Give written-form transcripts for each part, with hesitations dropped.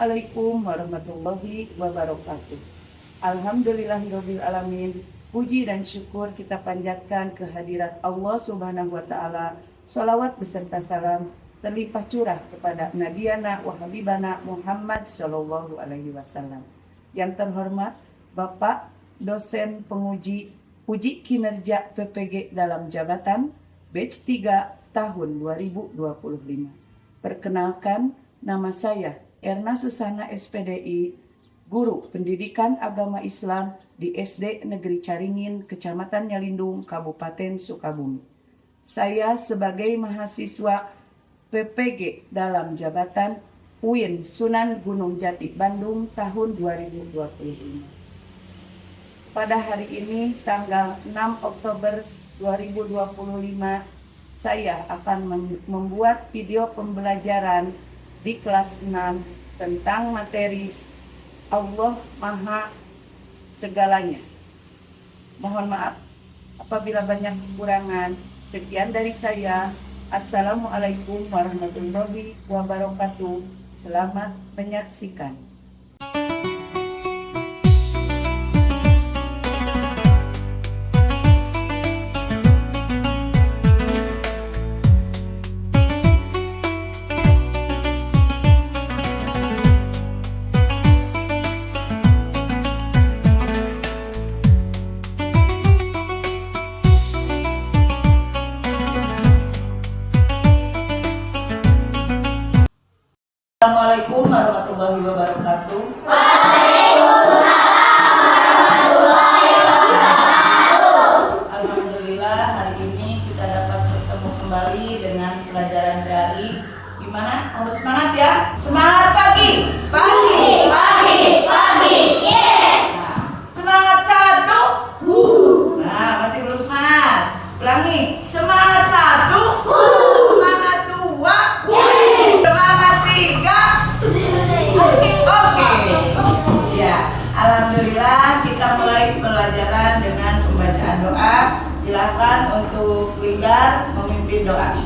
Assalamualaikum warahmatullahi wabarakatuh. Alhamdulillahirabbil alamin. Puji dan syukur kita panjatkan kehadirat Allah Subhanahu wa taala. Shalawat beserta salam terlimpah curah kepada Nabiana wa Habibana Muhammad sallallahu alaihi wasallam. Yang terhormat Bapak dosen penguji uji kinerja PPG dalam jabatan batch 3 tahun 2025. Perkenalkan, nama saya Erna Susana SPDI, Guru Pendidikan Agama Islam di SD Negeri Caringin, Kecamatan Nyalindung, Kabupaten Sukabumi. Saya sebagai mahasiswa PPG dalam jabatan UIN Sunan Gunung Jati Bandung tahun 2025. Pada hari ini tanggal 6 Oktober 2025, saya akan membuat video pembelajaran di kelas 6 tentang materi Allah Maha Segalanya. Mohon maaf apabila banyak kekurangan. Sekian dari saya. Assalamualaikum warahmatullahi wabarakatuh. Selamat menyaksikan. Assalamualaikum warahmatullahi wabarakatuh. Waalaikumsalam warahmatullahi wabarakatuh. Alhamdulillah, hari ini kita dapat bertemu kembali dengan pelajaran dari gimana? Harus semangat ya. Semangat pagi. Pagi. Pagi, pagi, yes. Nah, semangat satu. Nah, masih belum semangat. Ulangi. Semangat satu. Semangat dua. Semangat tiga. Oke. Ya, alhamdulillah kita mulai pelajaran dengan pembacaan doa. Silakan untuk Linggar memimpin doa.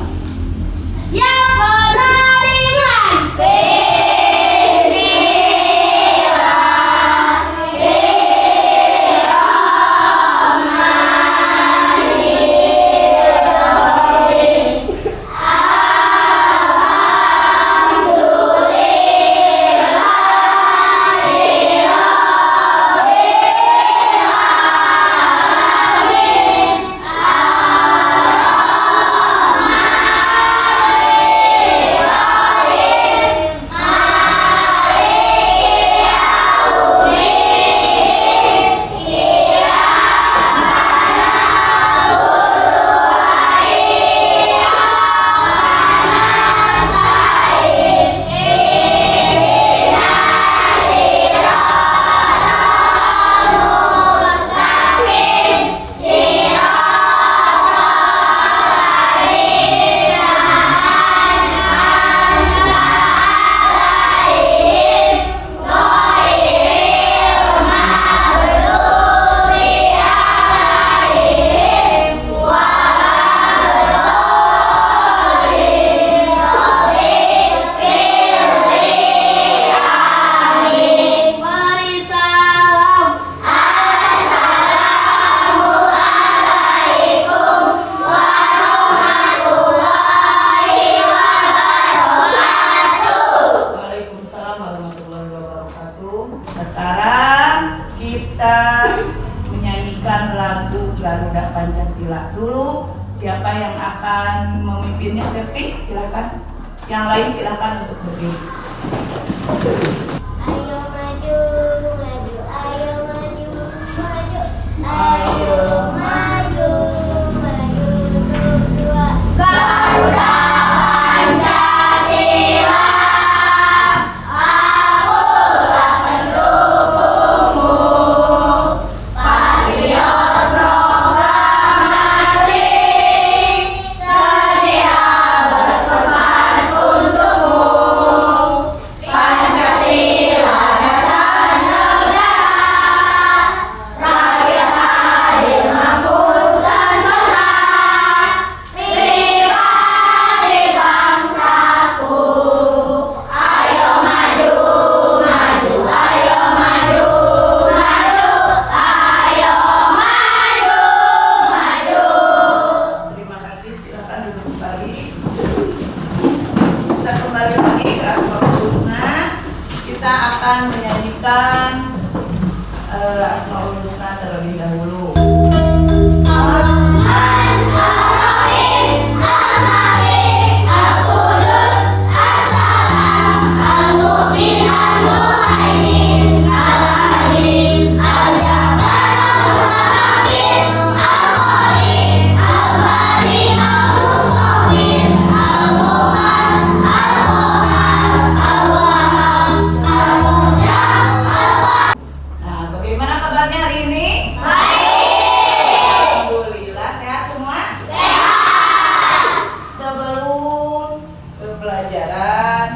Ya penariman. Waalaikumsalam warahmatullahi wabarakatuh. Sekarang kita menyanyikan lagu Garuda Pancasila dulu. Siapa yang akan memimpinnya? Selfie, silakan. Yang lain silakan untuk berdiri. Ayo maju, maju, ayo maju, maju, Ayo maju, maju, berdua. Garuda Pancasila, akulah pendukungmu. Patriot proklamasi, sedia berkorban untukmu. Pancasila dasar negara, rakyat akan menyanyikan Asmaul Husna terlebih dahulu. Nah, bagaimana kabarnya hari ini? Alhamdulillah, sehat semua? Sebelum ke pelajaran,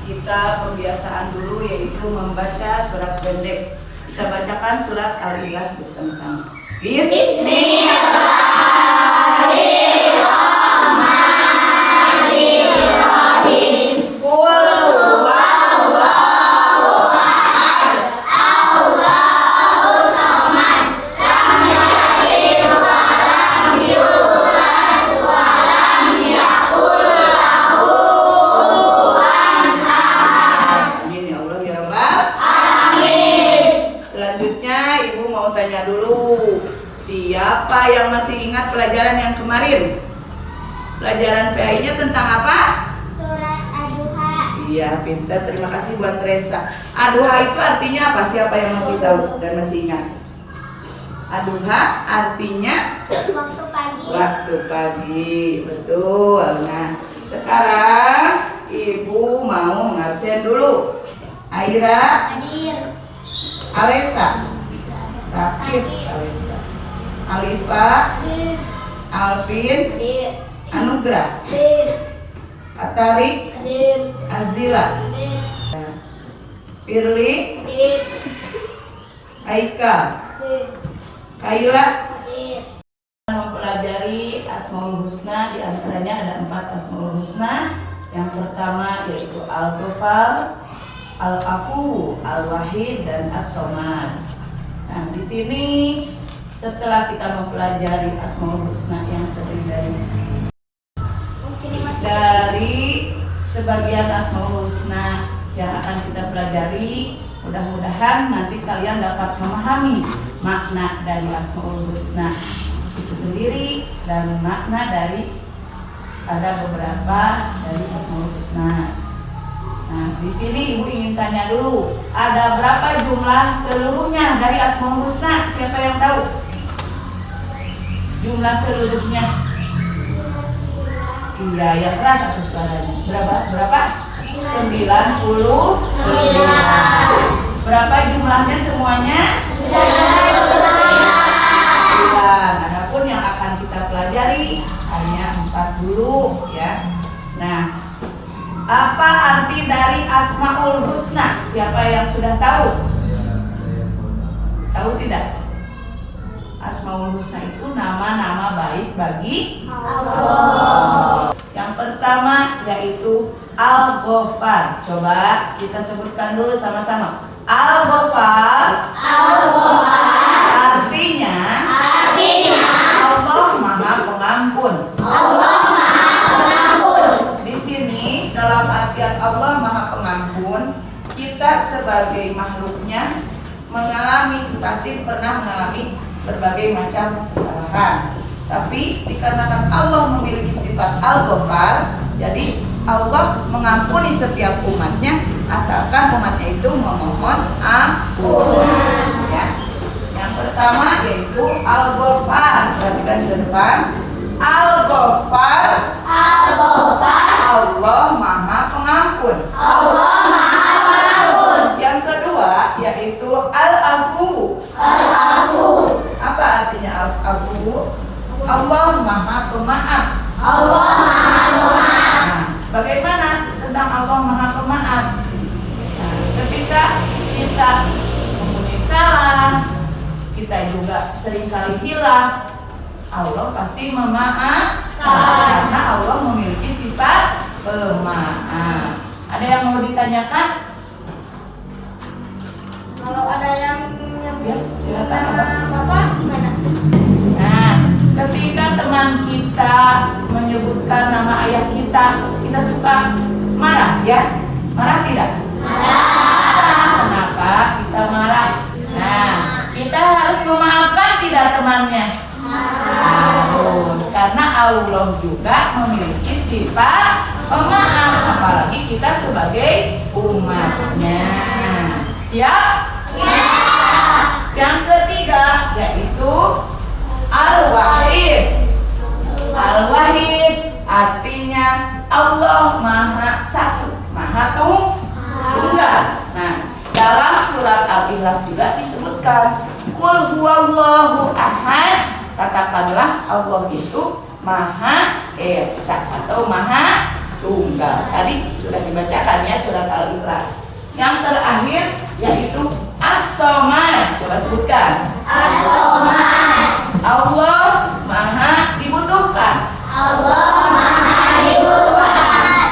kita pembiasaan dulu yaitu membaca surat pendek. Kita bacakan surat Al-Ikhlas bersama-sama. Bismillahirrahmanirrahim. Qul huwallahu ahad. Allahus samad. Lam yalid wa lam yulad wa lam yakul lahu kufuwan ahad. Amin ya Allah ya Rabbal alamin. Selanjutnya Ibu mau tanya dulu, siapa yang masih ingat pelajaran yang kemarin? Pelajaran PAI-nya tentang apa? Surat Ad-Duha. Iya, pintar. Terima kasih buat Teresa. Ad-Duha itu artinya apa? Siapa yang masih tahu dan masih ingat? Ad-Duha artinya Waktu pagi. waktu pagi. Betul. Nah, sekarang Ibu mau mengabsen dulu. Aira, Hadir. Alesa, Sakit, Alesa, Alifa, Hadir. Alvin, Hadir. Anugrah, Hadir. Atarik, Hadir. Azila, Hadir. Firly, Hadir. Aika, Hadir. Kaila. Hadir. Mempelajari Asmaul Husna, diantaranya ada 4 Asmaul Husna. Yang pertama yaitu Al-Ghafar, Al-Afu, Al-Wahid, dan As-Somad. Nah, di sini setelah kita mempelajari Asmaul Husna yang terdiri dari sebagian Asmaul Husna yang akan kita pelajari, mudah-mudahan nanti kalian dapat memahami makna dari Asmaul Husna itu sendiri dan makna dari ada beberapa dari Asmaul Husna. Nah, di sini Ibu ingin tanya dulu, ada berapa jumlah seluruhnya dari Asmaul Husna? Siapa yang tahu? Jumlah seluruhnya? Iya, yang keras atau suaranya? Berapa? 99. Berapa jumlahnya semuanya? 9. Adapun yang akan kita pelajari hanya 4 dulu ya. Nah, apa arti dari Asmaul Husna? Siapa yang sudah tahu? Tahu tidak? Asmaul Husna itu nama-nama baik bagi Allah. Yang pertama yaitu Al-Ghafar. Coba kita sebutkan dulu sama-sama. Al-Ghafar. Artinya Allah Maha Pengampun. Di sini dalam artian Allah Maha Pengampun, kita sebagai makhluknya pasti pernah mengalami berbagai macam kesalahan. Tapi dikarenakan Allah memiliki sifat Al-Ghafar, jadi Allah mengampuni setiap umatnya asalkan umatnya itu memohon ampunan ya. Yang pertama yaitu Al-Ghafar. Perhatikan di depan. Al-Ghafar. Allah Maha Pengampun. Yang kedua yaitu Al-Afu. Apa artinya Al-Afu? Allah Maha Pemaaf. Nah, bagaimana tentang Allah Maha Pemaaf? Nah, ketika kita mempunyai salah, kita juga seringkali hilaf, Allah pasti memaafkan karena Allah memiliki sifat pemaaf. Ada yang mau ditanyakan? Kalau ada yang Ya, silakan. nama Bapak gimana? Nah, ketika teman kita menyebutkan nama ayah kita suka marah ya? Marah tidak? Marah. apa? Kita marah. Nah, kita harus memaafkan tidak temannya? Harus, karena Allah juga memiliki sifat pemaaf, apalagi kita sebagai umatnya. Siap? Siap. Yang ketiga yaitu Al-Wahid. Al-Wahid artinya Allah Maha Satu, Maha Tunggal. Nah, dalam surat Al-Ikhlas juga disebutkan Qul huwallahu ahad. Katakanlah Allah itu Maha Esa atau Maha Tunggal. Tadi sudah dibacakan ya surat Al-Ikhlas. Yang terakhir yaitu As-Somad. Coba sebutkan. As-Somad. Allah Maha dibutuhkan. Allah Maha dibutuhkan.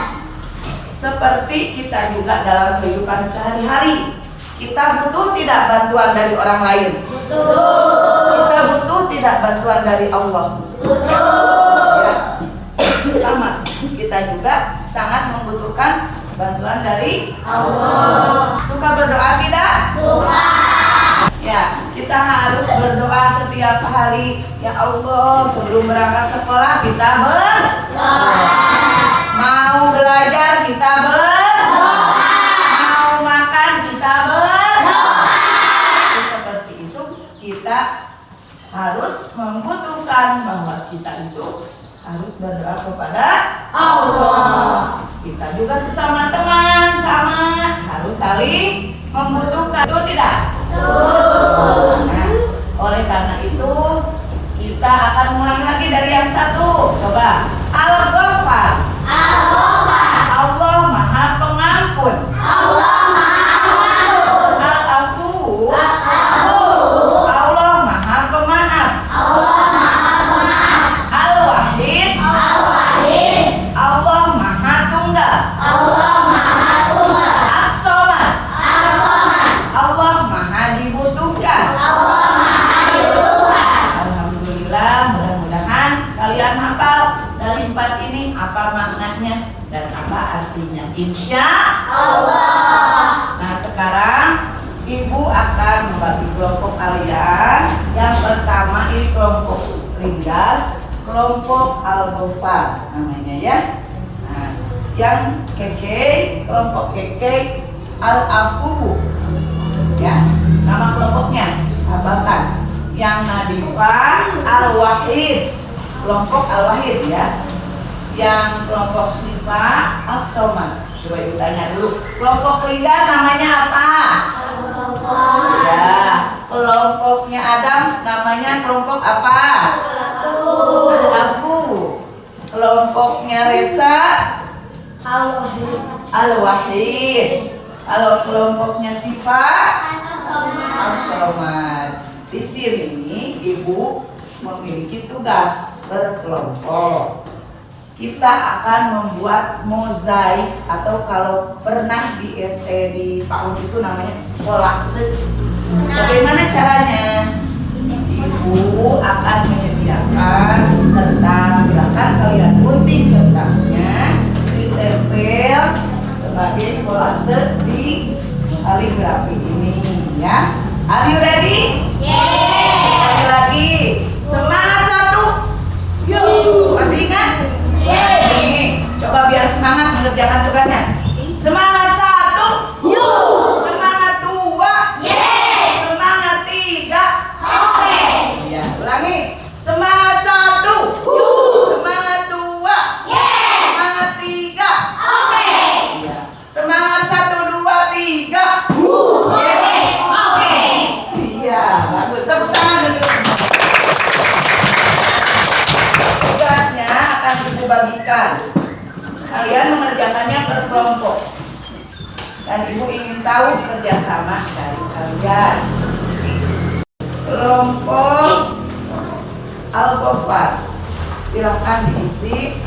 Seperti kita juga dalam kehidupan sehari-hari, kita butuh tidak bantuan dari orang lain? Betul. Kita butuh tidak bantuan dari Allah? Betul. Ya. Sama, kita juga sangat membutuhkan bantuan dari Allah. Suka berdoa tidak? Suka. Ya, kita harus berdoa setiap hari. Ya Allah, sebelum berangkat sekolah kita berdoa. Mau belajar kita berdoa. Mau makan kita berdoa. Seperti itu kita harus membutuhkan bahwa kita itu harus berdoa kepada Allah. Kita juga sesama teman sama harus saling membutuhkan, itu tidak? Nah, oleh karena itu kita akan mulai lagi dari yang satu. Coba Al-Ghaffar. Allah Maha Pengampun. Al-Afu. Allah Maha Pemaaf. Al-Wahid. Allah Maha Tunggal. As-Somad. Allah Maha dibutuhkan. Alhamdulillah, mudah-mudahan kalian hafal dari 4 ini apa maknanya dan apa artinya. Insya Allah. Nah, sekarang Ibu akan membagi kelompok kalian. Yang pertama ini kelompok Linggar, kelompok Al-Ghafar namanya ya. Nah, yang Keke, kelompok Keke Al-Afu. Ya, nama kelompoknya hafalkan. Yang Nadifah Al-Wahid, kelompok Al-Wahid ya. Yang kelompok Sifa As-Somad. Coba Ibu tanya dulu, kelompok Linggar namanya apa? Ya, kelompoknya Adam namanya kelompok apa? Al-Afu. Kelompoknya Resa Al-Wahid. Kalau kelompoknya Sifa As-Somad. Di sini Ibu memiliki tugas berkelompok. Kita akan membuat mozaik atau kalau pernah di SE di PAUD itu namanya kolase. Bagaimana caranya? Ibu akan menyediakan kertas. Silakan kalian gunting kertasnya, ditempel sebagai kolase di kaligrafi ini ya. Are you ready? Lagi. Semangat satu. Masih ingat? Nih, coba biar semangat mengerjakan tugasnya. Semangat satu. Semangat dua. Semangat tiga. Ya, ulangi. Semangat satu. Semangat dua. Semangat tiga. Ya. Semangat satu, dua, tiga. Iya, bagus. Tepuk tangan dulu. Tugasnya akan Ibu bagikan. Kalian mengerjakannya per kelompok. Dan Ibu ingin tahu kerjasama dari kalian. Kelompok Al-Ghafar, silakan diisi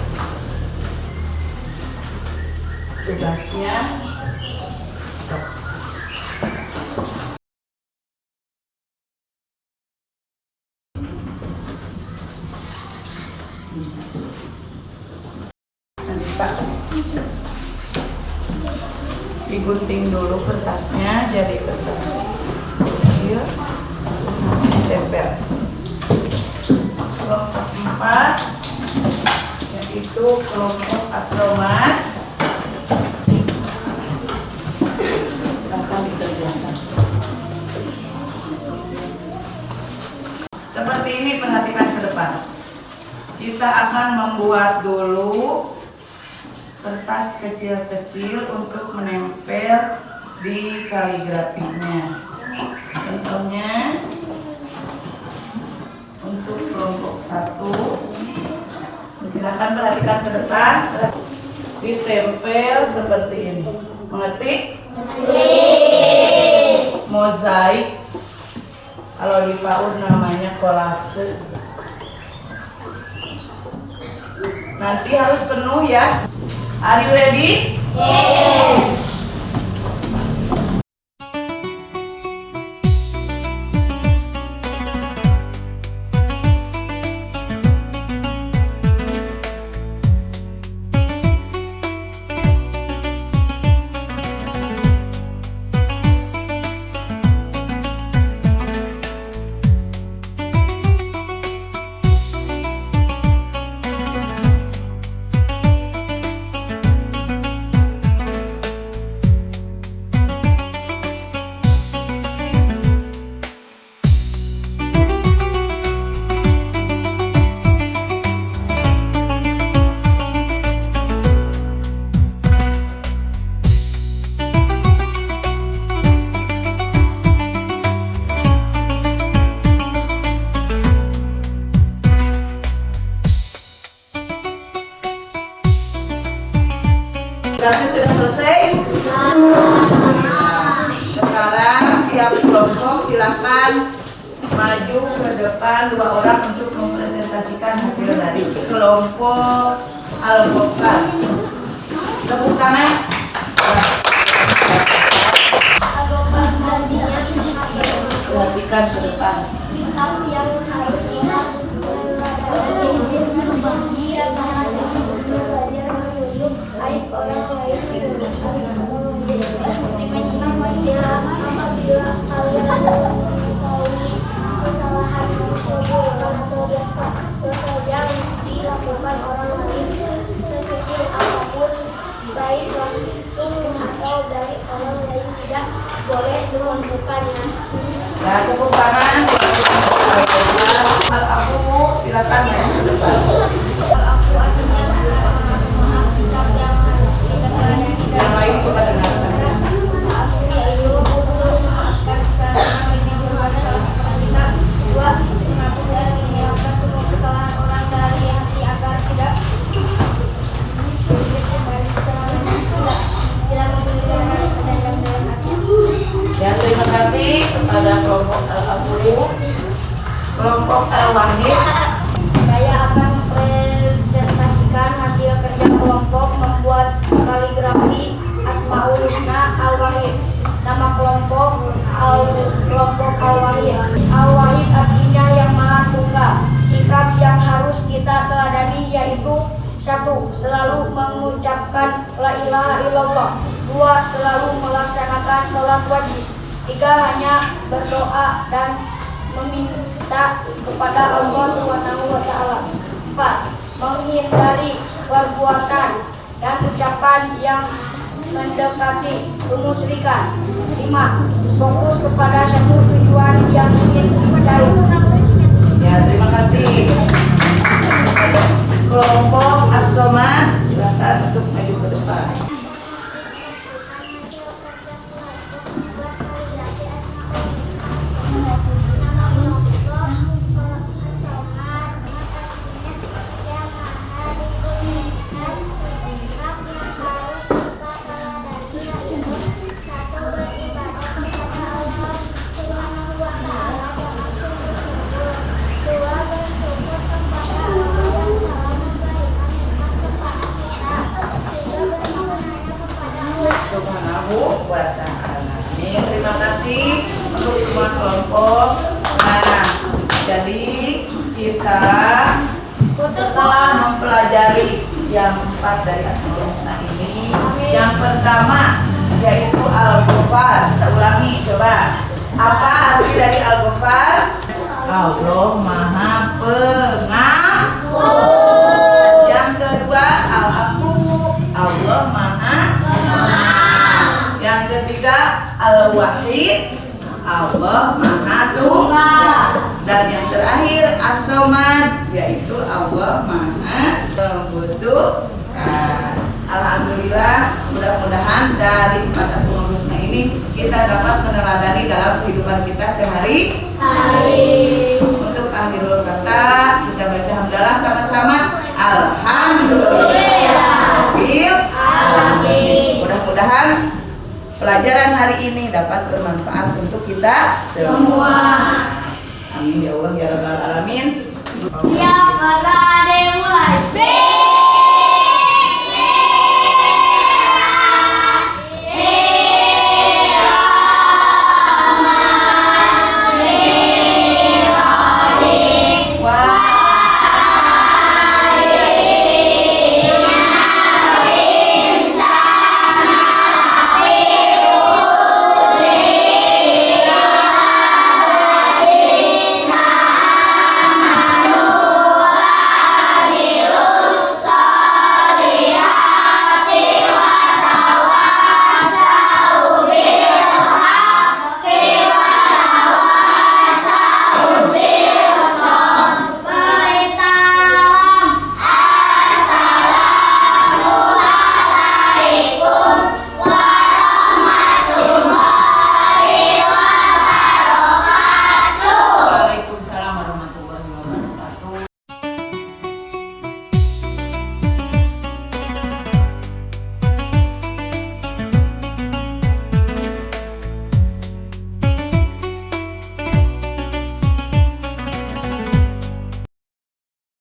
tugasnya. digunting dulu kertasnya jadi kertas kecil, ditempel. Kelompok 4 yaitu kelompok As-Somad. Silakan dikerjakan. Seperti ini, perhatikan ke depan. Kita akan membuat dulu kertas kecil-kecil untuk menempel di kaligrafinya. Contohnya untuk kelompok 1, silakan perhatikan ke depan, ditempel seperti ini. Mengerti? Mozaik. Kalau di PAUD namanya kolase. Nanti harus penuh ya. Are you ready? Yes. Berarti sudah selesai? Sekarang tiap kelompok silakan maju ke depan 2 orang untuk mempresentasikan hasil dari kelompok Al-Ghafar. Tepuk tangan. Perhatikan ke depan. Yang seharusnya bahagia aib orang lain apabila kalian mengetahui kesalahan atau dosa yang dilakukan orang lain sekecil apapun, baik langsung atau dari orang lain, tidak boleh menunjukkannya. Nah, tepuk tangan. Aku silakan maju ke depan. Aku artinya memaaf sikap yang harus kita teladani Yang lain coba dengarkan. Aku yaitu untuk memaafkan kesalahan yang berbuat salah kepada kita. 2. Mengaku dan menghilangkan semua kesalahan orang dari hati agar tidak kembali kesalahan tidak memiliki dan yang dalam hati. Ya, terima kasih kepada kelompok Al-Abu, kelompok Al-Wahid. Saya akan mempresentasikan hasil kerja kelompok membuat kaligrafi Asmaul Husna Al-Wahid. Nama kelompok Al-Wahid. Al-Wahid artinya yang maha tunggal. Sikap yang harus kita teladani yaitu 1. Selalu mengucapkan la ilaha illallah. 2. Selalu melaksanakan sholat wajib. 3. Hanya berdoa dan meminta kepada Allah Subhanahu wa taala. 4. Menghindari perbuatan dan ucapan yang mendekati kemusyrikan. 5. Fokus kepada satu tujuan yang ingin dicapai. Ya, terima kasih. Kelompok As-Somad, silakan untuk maju ke depan. Subhanahu wa ta'ala. Terima kasih untuk semua kelompok. Nah, jadi kita setelah mempelajari yang 4 dari Asmaul Husna ini, yang pertama yaitu Al-Ghafar. Kita ulangi coba. Apa arti dari Al-Ghafar? Allah Maha Pengampun. Yang kedua Al-Afu, Allah Maha Pemaaf. Yang ketiga Al-Wahid, Allah Maha Tunggal. Dan yang terakhir As-Somad, yaitu Allah Maha Membutuhkan. Alhamdulillah, mudah-mudahan dari 4 Asmaul Husna ini kita dapat meneladani dalam kehidupan kita sehari-hari. Untuk akhirul kata, kita baca hamdalah sama-sama. Alhamdulillah. Mudah-mudahan pelajaran hari ini dapat bermanfaat untuk kita semua. Amin ya Allah ya Rabbal Alamin. Ya Allah.